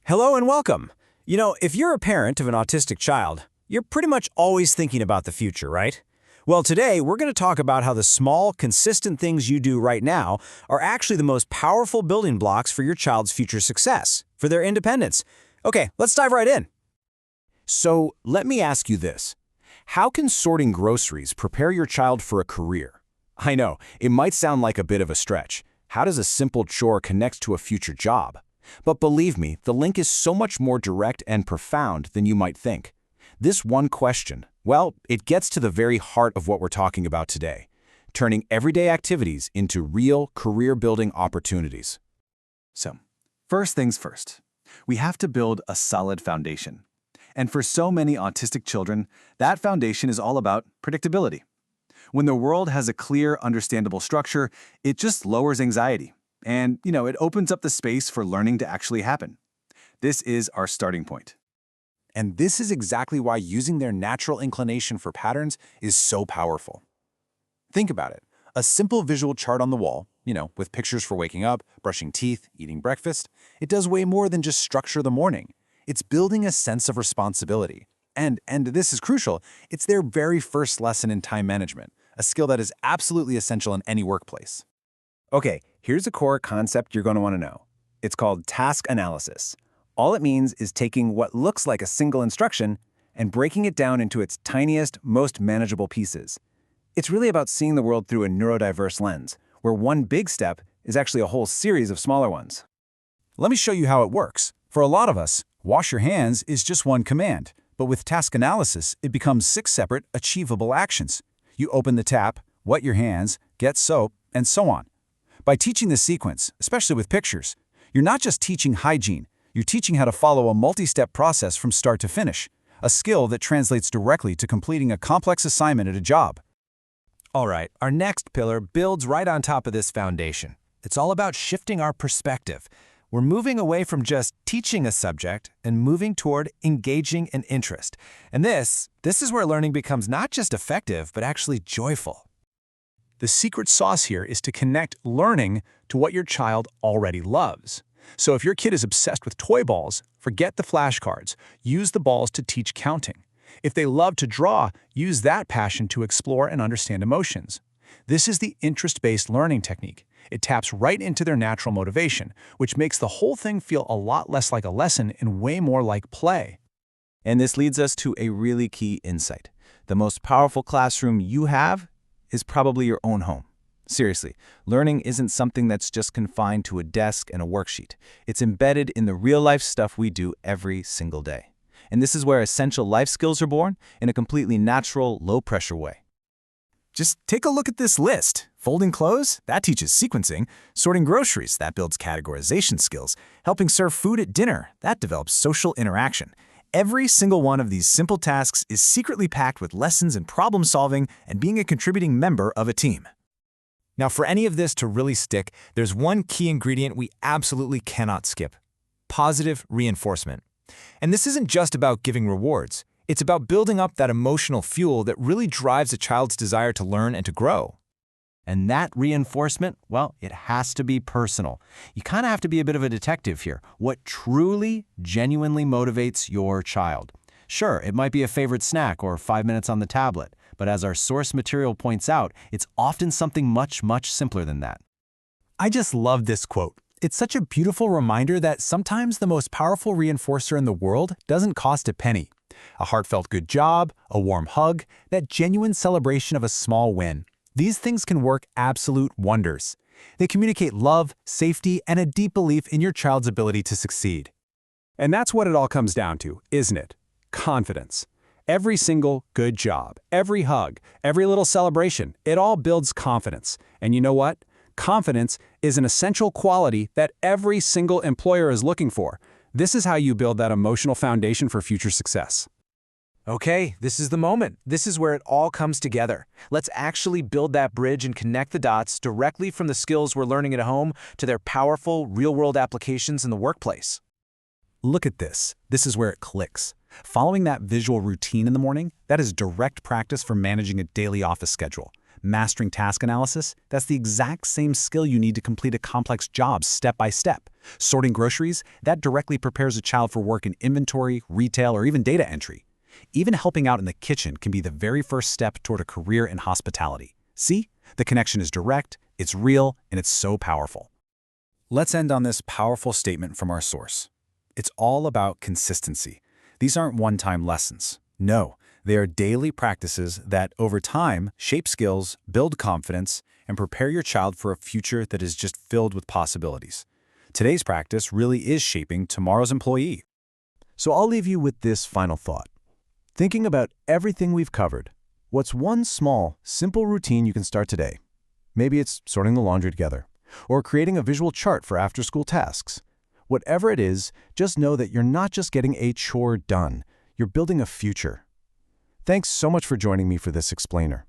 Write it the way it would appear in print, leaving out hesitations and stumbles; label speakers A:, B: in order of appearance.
A: Hello and welcome. If you're a parent of an autistic child, you're pretty much always thinking about the future, right? Well, today we're going to talk about how the small, consistent things you do right now are actually the most powerful building blocks for your child's future success, for their independence. Okay, let's dive right in.
B: So, let me ask you this. How can sorting groceries prepare your child for a career? I know, it might sound like a bit of a stretch. How does a simple chore connect to a future job? But believe me, the link is so much more direct and profound than you might think. This one question, well, it gets to the very heart of what we're talking about today, turning everyday activities into real career-building opportunities.
C: So, first things first, we have to build a solid foundation. And for so many autistic children, that foundation is all about predictability. When the world has a clear, understandable structure, it just lowers anxiety. And, it opens up the space for learning to actually happen. This is our starting point.
B: And this is exactly why using their natural inclination for patterns is so powerful. Think about it. A simple visual chart on the wall, with pictures for waking up, brushing teeth, eating breakfast, it does way more than just structure the morning. It's building a sense of responsibility. And this is crucial, it's their very first lesson in time management, a skill that is absolutely essential in any workplace.
A: Okay, here's a core concept you're going to want to know. It's called task analysis. All it means is taking what looks like a single instruction and breaking it down into its tiniest, most manageable pieces. It's really about seeing the world through a neurodiverse lens, where one big step is actually a whole series of smaller ones.
B: Let me show you how it works. For a lot of us, wash your hands is just one command, but with task analysis, it becomes 6 separate, achievable actions. You open the tap, wet your hands, get soap, and so on. By teaching this sequence, especially with pictures, you're not just teaching hygiene, you're teaching how to follow a multi-step process from start to finish, a skill that translates directly to completing a complex assignment at a job.
D: All right, our next pillar builds right on top of this foundation. It's all about shifting our perspective. We're moving away from just teaching a subject and moving toward engaging an interest. And this is where learning becomes not just effective, but actually joyful.
E: The secret sauce here is to connect learning to what your child already loves. So if your kid is obsessed with toy balls, forget the flashcards. Use the balls to teach counting. If they love to draw, use that passion to explore and understand emotions. This is the interest-based learning technique. It taps right into their natural motivation, which makes the whole thing feel a lot less like a lesson and way more like play.
A: And this leads us to a really key insight. The most powerful classroom you have is probably your own home. Seriously, learning isn't something that's just confined to a desk and a worksheet. It's embedded in the real-life stuff we do every single day. And this is where essential life skills are born in a completely natural, low-pressure way.
B: Just take a look at this list. Folding clothes? That teaches sequencing. Sorting groceries? That builds categorization skills. Helping serve food at dinner? That develops social interaction. Every single one of these simple tasks is secretly packed with lessons in problem solving and being a contributing member of a team.
D: Now, for any of this to really stick, there's one key ingredient we absolutely cannot skip: positive reinforcement. And this isn't just about giving rewards. It's about building up that emotional fuel that really drives a child's desire to learn and to grow.
A: And that reinforcement, well, it has to be personal. You kind of have to be a bit of a detective here. What truly, genuinely motivates your child? Sure, it might be a favorite snack or 5 minutes on the tablet, but as our source material points out, it's often something much, much simpler than that.
E: I just love this quote. It's such a beautiful reminder that sometimes the most powerful reinforcer in the world doesn't cost a penny. A heartfelt good job, a warm hug, that genuine celebration of a small win. These things can work absolute wonders. They communicate love, safety, and a deep belief in your child's ability to succeed. And that's what it all comes down to, isn't it? Confidence. Every single good job, every hug, every little celebration, it all builds confidence. And you know what? Confidence is an essential quality that every single employer is looking for. This is how you build that emotional foundation for future success.
D: Okay, this is the moment. This is where it all comes together. Let's actually build that bridge and connect the dots directly from the skills we're learning at home to their powerful, real-world applications in the workplace.
E: Look at this. This is where it clicks. Following that visual routine in the morning, that is direct practice for managing a daily office schedule. Mastering task analysis, that's the exact same skill you need to complete a complex job step by step. Sorting groceries, that directly prepares a child for work in inventory, retail, or even data entry. Even helping out in the kitchen can be the very first step toward a career in hospitality. See? The connection is direct, it's real, and it's so powerful. Let's end on this powerful statement from our source. It's all about consistency. These aren't one-time lessons. No, they are daily practices that, over time, shape skills, build confidence, and prepare your child for a future that is just filled with possibilities. Today's practice really is shaping tomorrow's employee.
B: So I'll leave you with this final thought. Thinking about everything we've covered, what's one small, simple routine you can start today? Maybe it's sorting the laundry together, or creating a visual chart for after-school tasks. Whatever it is, just know that you're not just getting a chore done, you're building a future. Thanks so much for joining me for this explainer.